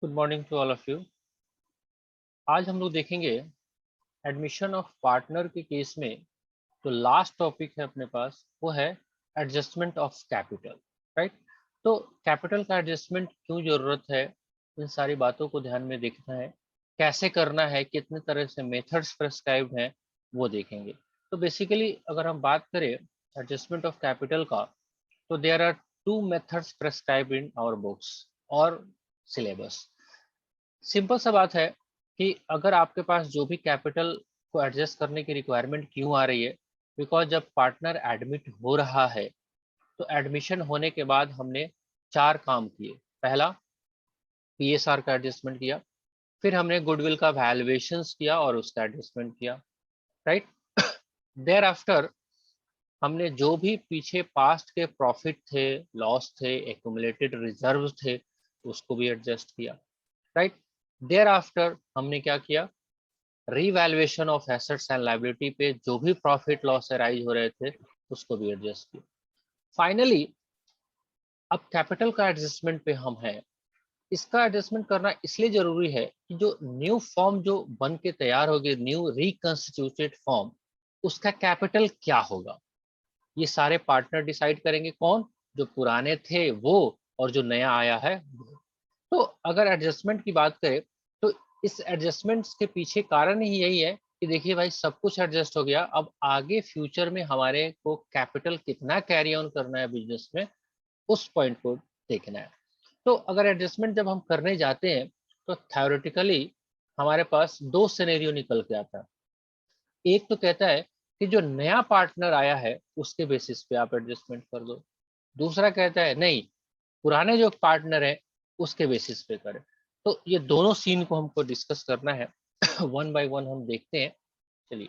Good morning to all of you. आज हम लोग देखेंगे एडमिशन ऑफ पार्टनर के केस में जो लास्ट टॉपिक है अपने पास वो है एडजस्टमेंट ऑफ कैपिटल। राइट। तो कैपिटल का एडजस्टमेंट क्यों जरूरत है, इन सारी बातों को ध्यान में देखना है, कैसे करना है, कितने तरह से मेथड्स प्रेस्क्राइब्ड हैं वो देखेंगे। तो बेसिकली अगर हम बात करें एडजस्टमेंट ऑफ कैपिटल का, तो there are two methods prescribed in our books और सिलेबस। सिंपल सा बात है कि अगर आपके पास जो भी कैपिटल को एडजस्ट करने की रिक्वायरमेंट क्यों आ रही है, बिकॉज जब पार्टनर एडमिट हो रहा है तो एडमिशन होने के बाद हमने चार काम किए। पहला, पीएसआर का एडजस्टमेंट किया, फिर हमने गुडविल का वैल्यूएशन किया और उसका एडजस्टमेंट किया। राइट। देयर आफ्टर हमने जो भी पीछे पास्ट के प्रॉफिट थे, लॉस थे, एक्यूमुलेटेड रिजर्व थे, उसको भी एडजस्ट किया। राइट। देयर आफ्टर हमने क्या किया, revaluation of assets and liability पे जो भी प्रॉफिट लॉस अराइज हो रहे थे उसको भी एडजस्ट किया। फाइनली अब कैपिटल का एडजस्टमेंट पे हम हैं। इसका एडजस्टमेंट करना इसलिए जरूरी है कि जो न्यू फॉर्म जो बन के तैयार होगी, न्यू रिकंस्टिट्यूटेड फॉर्म, उसका कैपिटल क्या होगा ये सारे पार्टनर डिसाइड करेंगे। कौन? जो पुराने थे वो, और जो नया आया है वो। तो अगर एडजस्टमेंट की बात करें तो इस एडजस्टमेंट्स के पीछे कारण ही यही है कि देखिए भाई, सब कुछ एडजस्ट हो गया, अब आगे फ्यूचर में हमारे को कैपिटल कितना कैरी ऑन करना है बिजनेस में, उस पॉइंट को देखना है। तो अगर एडजस्टमेंट जब हम करने जाते हैं तो थ्योरेटिकली हमारे पास दो सिनेरियो निकल के आता है। एक तो कहता है कि जो नया पार्टनर आया है उसके बेसिस पे आप एडजस्टमेंट कर दो। दूसरा कहता है नहीं, पुराने जो पार्टनर है उसके बेसिस पे करें। तो ये दोनों सीन को हमको डिस्कस करना है। वन बाय वन हम देखते हैं। चलिए,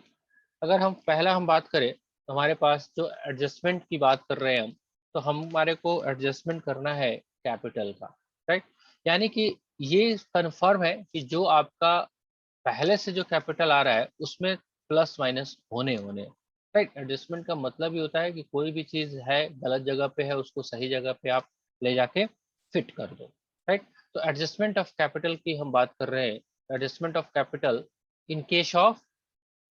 अगर हम पहला हम बात करें तो हमारे पास जो एडजस्टमेंट की बात कर रहे हैं हम, तो हमारे को एडजस्टमेंट करना है कैपिटल का। राइट। यानी कि ये कंफर्म है कि जो आपका पहले से जो कैपिटल आ रहा है उसमें प्लस माइनस होने होने। राइट। एडजस्टमेंट का मतलब ये होता है कि कोई भी चीज है गलत जगह पे है, उसको सही जगह पे आप ले जाके फिट कर दो। राइट। तो एडजस्टमेंट ऑफ कैपिटल की हम बात कर रहे हैं। Adjustment of capital in case of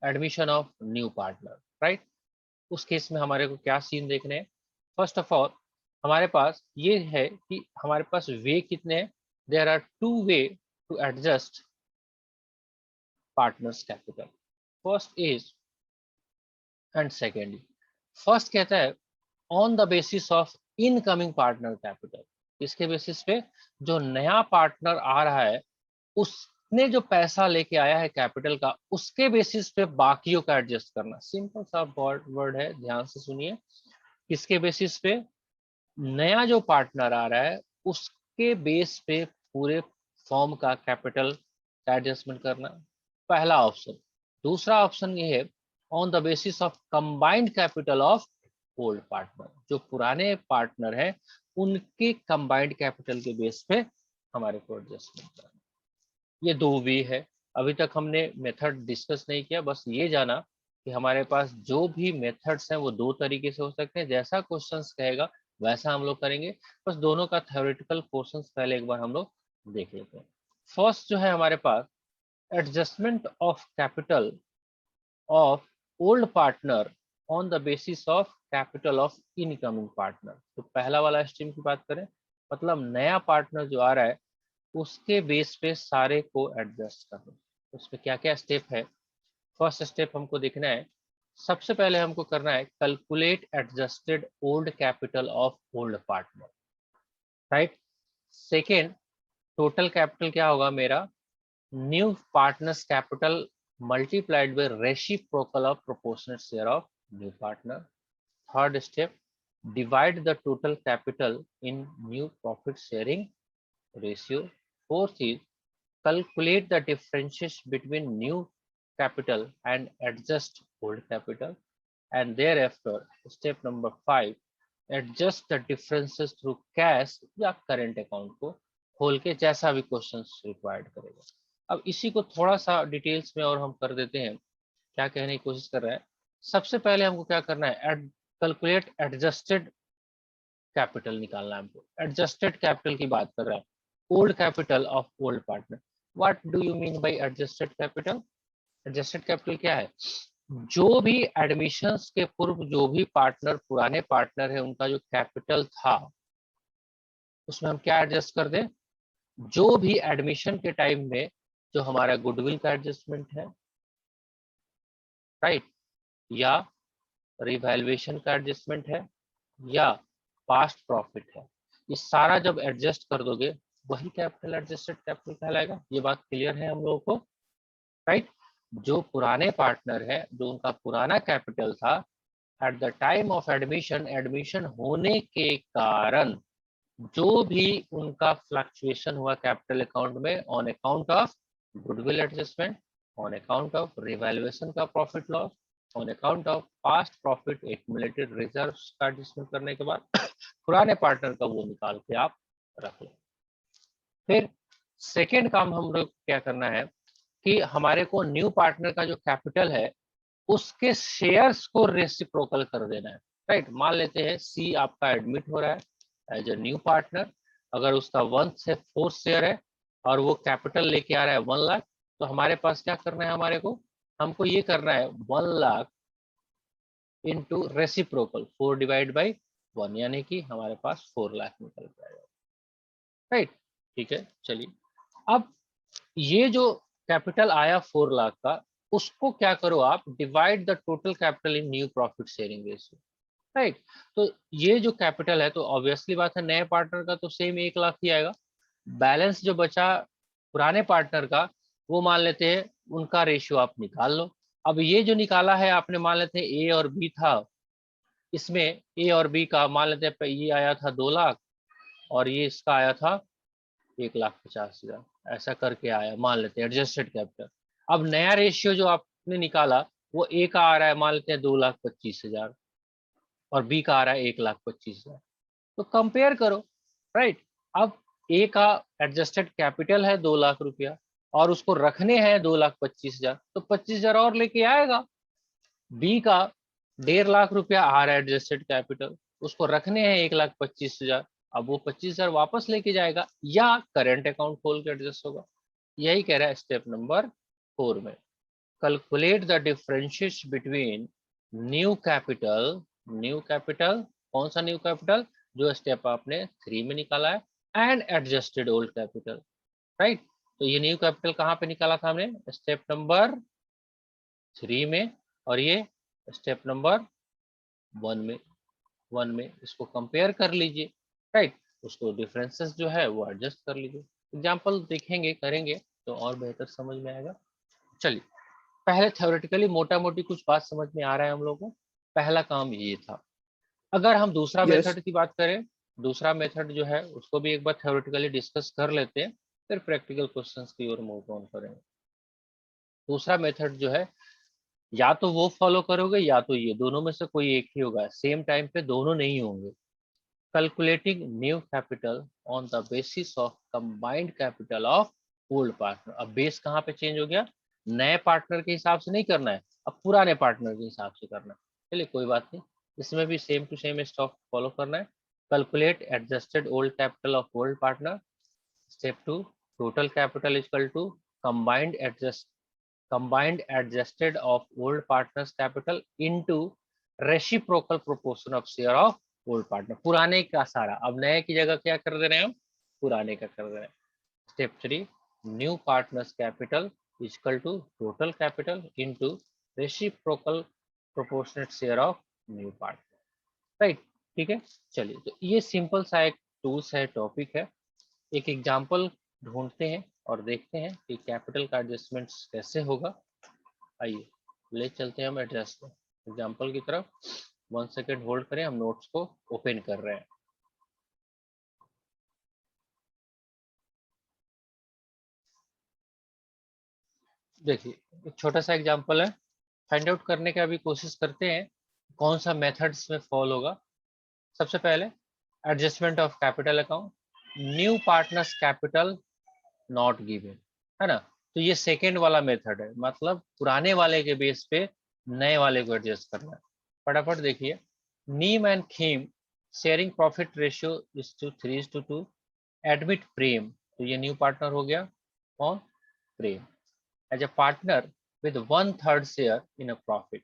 admission of new partner. Right. उस केस में हमारे को क्या सीन देखने हैं? फर्स्ट ऑफ ऑल हमारे पास ये है कि हमारे पास वे कितने हैं। There are two ways to adjust partners capital. First is and secondly. First कहता है on the basis of incoming partner capital. इसके बेसिस पे जो नया पार्टनर आ रहा है उसने जो पैसा लेके आया है कैपिटल का, उसके बेसिस पे बाकियों का एडजस्ट करना। सिंपल सा वर्ड है, ध्यान से सुनिए। किसके बेसिस पे? नया जो पार्टनर आ रहा है उसके बेस पे पूरे फॉर्म का कैपिटल का एडजस्टमेंट करना, पहला ऑप्शन। दूसरा ऑप्शन ये है on the basis of combined capital of old partner. जो पुराने पार्टनर हैं उनके कंबाइंड कैपिटल के बेस पे हमारे को एडजस्टमेंट करना। ये दो वे है। अभी तक हमने मेथड डिस्कस नहीं किया, बस ये जाना कि हमारे पास जो भी मेथड्स हैं वो दो तरीके से हो सकते हैं। जैसा क्वेश्चंस कहेगा वैसा हम लोग करेंगे। बस दोनों का थ्योरेटिकल पोर्शंस पहले एक बार हम लोग देख लेते हैं। फर्स्ट जो है हमारे पास adjustment of capital of old partner on the basis of capital of incoming partner. तो पहला वाला स्ट्रीम की बात करें, मतलब नया पार्टनर जो आ रहा है उसके बेस पे सारे को एडजस्ट करना। उसमें क्या क्या स्टेप है? फर्स्ट स्टेप हमको देखना है, सबसे पहले हमको करना है calculate adjusted old capital of old partner. Right. Second, total capital क्या होगा मेरा? New partner's capital multiplied by reciprocal of proportional share of new partner. Third step, divide the total capital in new profit sharing ratio. Fourth is calculate the differences between new capital and adjust old capital. And thereafter, step number 5, adjust the differences through cash या current account को खोल के, जैसा भी question required करेगा। अब इसी को थोड़ा सा डिटेल्स में और हम कर देते हैं। क्या कहने की कोशिश कर रहा है? सबसे पहले हमको क्या करना है, कैलकुलेट एडजस्टेड कैपिटल निकालना है हमको। एडजस्टेड कैपिटल की बात कर रहा है, old capital of old partner. What do you mean by adjusted capital? Adjusted capital क्या है? जो भी एडमिशंस के पूर्व जो भी पार्टनर पुराने पार्टनर है उनका जो कैपिटल था उसमें हम क्या एडजस्ट कर दें? जो भी एडमिशन के टाइम में जो हमारा गुडविल का एडजस्टमेंट है, राइट, या रिवैल्यूएशन का एडजस्टमेंट है, या पास्ट प्रॉफिट है, ये सारा जब एडजस्ट कर दोगे वही कैपिटल एडजस्टेड कैपिटल कहलाएगा। ये बात क्लियर है हम लोगों को, राइट? जो पुराने पार्टनर है, जो उनका पुराना कैपिटल था, at the time of admission, admission होने के कारण जो भी उनका फ्लक्चुएशन हुआ कैपिटल अकाउंट में on account of goodwill adjustment, on account of revaluation का profit loss, on account of past profit accumulated reserves का एडजस्टमेंट करने के बाद पुराने पार्टनर का वो निकाल के आप रख लो। फिर सेकेंड काम हम लोग क्या करना है कि हमारे को न्यू पार्टनर का जो कैपिटल है उसके शेयर्स को रेसिप्रोकल कर देना है, राइट? मान लेते हैं सी आपका एडमिट हो रहा है एज ए न्यू पार्टनर, अगर उसका 1 से 4 शेयर है और वो कैपिटल लेके आ रहा है 1 लाख, तो हमारे पास क्या करना है, हमको ये करना है 1 lakh into reciprocal 4 divide by 1, यानी कि हमारे पास 4 लाख निकल जाएगा, राइट? ठीक है, चलिए अब ये जो कैपिटल आया 4 लाख का, उसको क्या करो आप, divide the total capital in new profit sharing ratio, right? तो ये जो कैपिटल है, तो ऑब्वियसली बात है नए पार्टनर का तो सेम 1 लाख ही आएगा, बैलेंस जो बचा पुराने पार्टनर का वो मान लेते हैं उनका रेशियो आप निकाल लो। अब ये जो निकाला है आपने, मान लेते हैं ए और बी था, इसमें ए और बी का मान लेते हैं ये आया था 2 लाख और ये इसका आया था 1,50,000, ऐसा करके आया, मान लेते हैं एडजस्टेड कैपिटल। अब नया रेशियो जो आपने निकाला वो ए का आ रहा है, मान लेते हैं 2,25,000 और बी का आ रहा है 1,25,000, तो कंपेयर करो, राइट? अब ए का एडजस्टेड कैपिटल है 2 लाख रुपया और उसको रखने हैं 2,25,000, तो 25,000 और लेके आएगा। बी का 1.5 लाख रुपया आ रहा है एडजस्टेड कैपिटल, उसको रखने हैं 1,25,000, अब वो 25,000 वापस लेके जाएगा या करेंट अकाउंट खोल के एडजस्ट होगा। यही कह रहा है स्टेप नंबर 4 में, calculate the differentiate between new capital, कौन सा न्यू कैपिटल? जो स्टेप आपने 3 में निकाला है, and adjusted old capital, right? तो ये न्यू कैपिटल कहाँ पे निकाला था हमने? स्टेप नंबर 3 में, और ये स्टेप नंबर 1 में इसको कंपेयर कर लीजिए, राइट? उसको डिफरेंसेस जो है वो एडजस्ट कर लीजिए। एग्जाम्पल देखेंगे, करेंगे तो और बेहतर समझ में आएगा। चलिए पहले थ्योरेटिकली मोटा मोटी कुछ बात समझ में आ रहा है हम लोगों को। पहला काम ये था। अगर हम दूसरा यस मेथड की बात करें, दूसरा मेथड जो है उसको भी एक बार थ्योरेटिकली डिस्कस कर लेते हैं, फिर प्रैक्टिकल क्वेश्चंस की ओर मूव ऑन करेंगे। दूसरा मेथड जो है, या तो वो फॉलो करोगे या तो ये, दोनों में से कोई एक ही होगा, सेम टाइम पे दोनों नहीं होंगे। Calculating new capital on the basis of combined capital of old partner. अब बेस कहाँ पे चेंज हो गया? नए पार्टनर के हिसाब से नहीं करना है, अब पुराने पार्टनर के हिसाब से करना है। चलिए कोई बात नहीं, इसमें भी same to same stock follow करना है। Calculate adjusted old capital of old partner. Step 2, total capital equal to combined adjusted of old partners capital into reciprocal proportion of share of old partner। पुराने का सारा अब नए की जगह क्या कर दे रहे हैं हम? पुराने का कर दे रहे हैं। Step 3, new partner's capital equal to total capital into reciprocal proportionate share of new partner, right? ठीक है, चलिए तो ये सिंपल सा एक टूल्स है, टॉपिक है। एक एग्जांपल ढूंढते हैं और देखते हैं कि कैपिटल का एडजस्टमेंट कैसे होगा। आइए ले चलते हैं हम एग्जाम्पल की तरफ। 1 सेकेंड होल्ड करें, हम नोट्स को ओपन कर रहे हैं। देखिए एक छोटा सा एग्जाम्पल है, फाइंड आउट करने का अभी कोशिश करते हैं कौन सा मेथड इसमें फॉलो होगा। सबसे पहले adjustment of capital account, new partner's capital not given, है ना? तो ये सेकेंड वाला मेथड है, मतलब पुराने वाले के बेस पे नए वाले को एडजस्ट करना है। फटाफट देखिए, Neem and Khim sharing profit ratio is two 3:2, admit Prem तो ये न्यू पार्टनर हो गया कौन, Prem. As a partner with 1/3 share in a profit.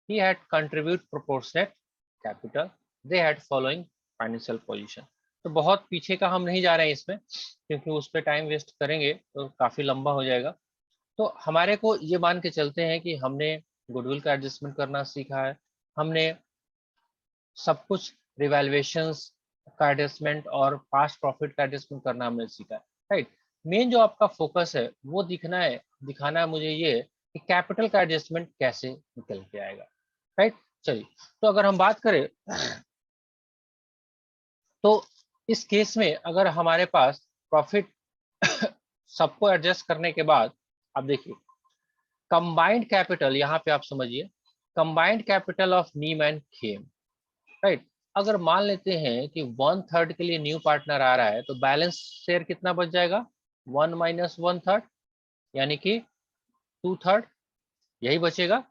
He had contribute proportionate capital. They had following financial position. तो बहुत पीछे का हम नहीं जा रहे हैं इसमें, क्योंकि उस पर टाइम वेस्ट करेंगे तो काफी लंबा हो जाएगा। तो हमारे को ये मान के चलते हैं कि हमने गुडविल का एडजस्टमेंट करना सीखा है, हमने सब कुछ रिवैल्यूएशंस का एडजस्टमेंट और पास्ट प्रॉफिट का एडजस्टमेंट करना हमने सीखा है, राइट। मेन जो आपका फोकस है वो दिखाना है मुझे ये कि कैपिटल का एडजस्टमेंट कैसे निकल के आएगा, राइट। चलिए, तो अगर हम बात करें तो इस केस में अगर हमारे पास प्रॉफिट सबको एडजस्ट करने के बाद, अब देखिए कंबाइंड कैपिटल, यहाँ पे आप समझिए combined capital of Neem and Khem, right. अगर मान लेते हैं कि 1/3 के लिए न्यू पार्टनर आ रहा है तो बैलेंस शेयर कितना बच जाएगा, 1 माइनस 1/3 यानी कि 2/3 यही बचेगा।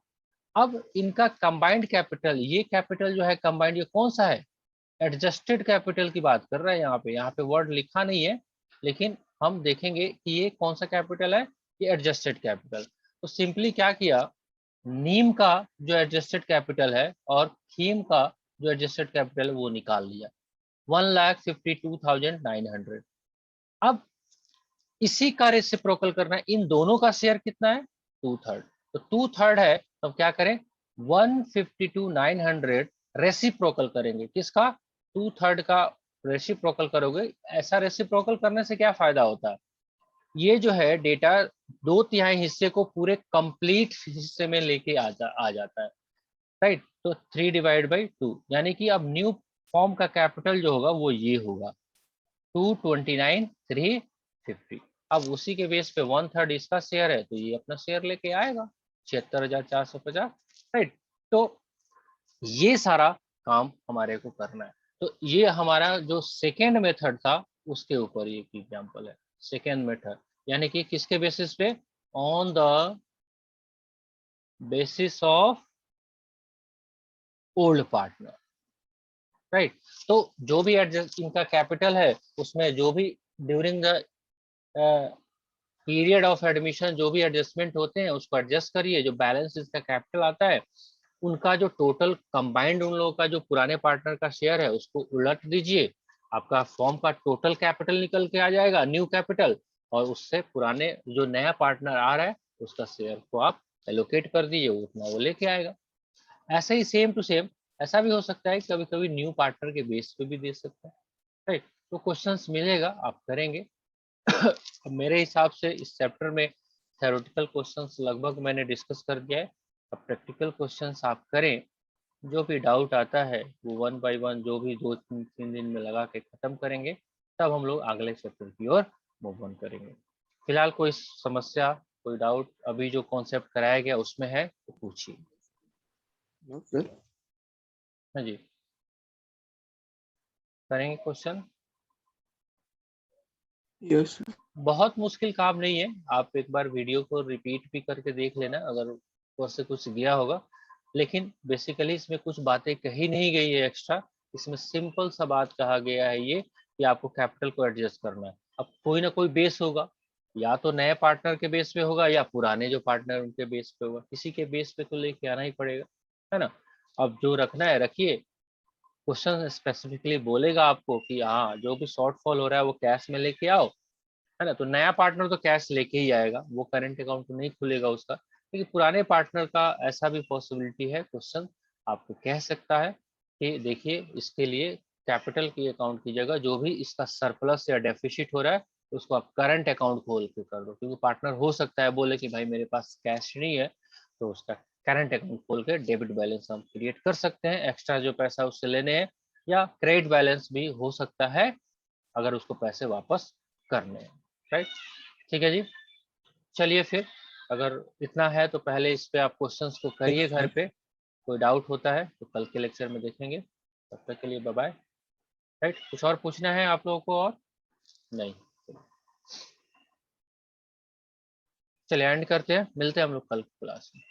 अब इनका कंबाइंड कैपिटल, ये कैपिटल जो है कंबाइंड, ये कौन सा है, एडजस्टेड कैपिटल की बात कर रहा है। यहाँ पे वर्ड लिखा नहीं है, लेकिन हम देखेंगे कि ये कौन सा कैपिटल है, ये एडजस्टेड कैपिटल। तो सिंपली क्या किया, नीम का जो एडजस्टेड कैपिटल है और खीम का जो एडजस्टेड कैपिटल है वो निकाल लिया, 1,52,900। अब इसी का रेसिप्रोकल करना है, इन दोनों का शेयर कितना है, 2/3। तो 2/3 है, तो क्या करें, 1,52,900 रेसिप्रोकल करेंगे, किसका, 2/3 का रेसिप्रोकल करोगे। ऐसा रेसिप्रोकल करने से क्या फायदा होता है, ये जो है डेटा 2/3 हिस्से को पूरे कंप्लीट हिस्से में लेके आ जाता है, राइट। तो 3/2 यानी कि अब न्यू फॉर्म का कैपिटल जो होगा वो ये होगा 229,350। अब उसी के बेस पे 1/3 इसका शेयर है तो ये अपना शेयर लेके आएगा 76,450, राइट। तो ये सारा काम हमारे को करना है। तो ये हमारा जो सेकेंड मेथड था उसके ऊपर ये एग्जांपल है, सेकेंड मेथड, यानी कि किसके बेसिस पे, on the basis of old partner, right. तो जो भी एडजस्ट इनका कैपिटल है उसमें जो भी during the period of admission जो भी एडजस्टमेंट होते हैं उसको एडजस्ट करिए, जो बैलेंस इसका कैपिटल आता है उनका जो टोटल कंबाइंड उन लोगों का जो पुराने पार्टनर का शेयर है उसको उलट दीजिए, आपका फॉर्म का टोटल कैपिटल निकल के आ जाएगा, न्यू कैपिटल, और उससे पुराने जो नया पार्टनर आ रहा है उसका शेयर को आप एलोकेट कर दीजिए, उतना वो लेके आएगा। ऐसे ही सेम टू सेम ऐसा भी हो सकता है, कभी कभी न्यू पार्टनर के बेस पे भी दे सकता है, राइट। तो क्वेश्चंस मिलेगा, आप करेंगे। अब मेरे हिसाब से इस चैप्टर में थ्योरेटिकल क्वेश्चंस लगभग मैंने डिस्कस कर दिया है। अब प्रैक्टिकल क्वेश्चंस आप करें, जो भी डाउट आता है वो 1 बाय 1 जो भी 2-3 दिन में लगा के खत्म करेंगे, तब हम लोग अगले चैप्टर की ओर मूव ऑन करेंगे। फिलहाल कोई समस्या, कोई डाउट अभी जो कॉन्सेप्ट कराया गया उसमें है तो पूछिए। हाँ जी, करेंगे क्वेश्चन। यस बहुत मुश्किल काम नहीं है, आप एक बार वीडियो को रिपीट भी करके देख लेना अगर ऊपर से कुछ गया होगा, लेकिन बेसिकली इसमें कुछ बातें कही नहीं गई है एक्स्ट्रा। इसमें सिंपल सा बात कहा गया है ये कि आपको कैपिटल को एडजस्ट करना है। अब कोई ना कोई बेस होगा, या तो नए पार्टनर के बेस पे होगा या पुराने जो पार्टनर उनके बेस पे होगा, किसी के बेस पे तो लेके आना ही पड़ेगा, है ना। अब जो रखना है रखिए, क्वेश्चन स्पेसिफिकली बोलेगा आपको कि हाँ जो भी शॉर्टफॉल हो रहा है वो कैश में लेके आओ, है ना। तो नया पार्टनर तो कैश लेके ही आएगा, वो करंट अकाउंट तो नहीं खुलेगा उसका, लेकिन पुराने पार्टनर का ऐसा भी पॉसिबिलिटी है, क्वेश्चन आपको कह सकता है कि देखिए इसके लिए कैपिटल की अकाउंट की जगह जो भी इसका सरप्लस या डेफिसिट हो रहा है उसको आप करंट अकाउंट खोल के कर दो, क्योंकि पार्टनर हो सकता है बोले कि भाई मेरे पास कैश नहीं है, तो उसका करंट अकाउंट खोल के डेबिट बैलेंस हम क्रिएट कर सकते हैं, एक्स्ट्रा जो पैसा उससे लेने हैं, या क्रेडिट बैलेंस भी हो सकता है अगर उसको पैसे वापस करने हैं, राइट। ठीक है जी, चलिए फिर अगर इतना है तो पहले इस पे आप क्वेश्चंस को करिए घर पे, कोई डाउट होता है तो कल के लेक्चर में देखेंगे। तब तक के लिए बाय बाय, राइट। कुछ और पूछना है आप लोगों को और नहीं, चलिए एंड करते हैं, मिलते हैं हम लोग कल क्लास में।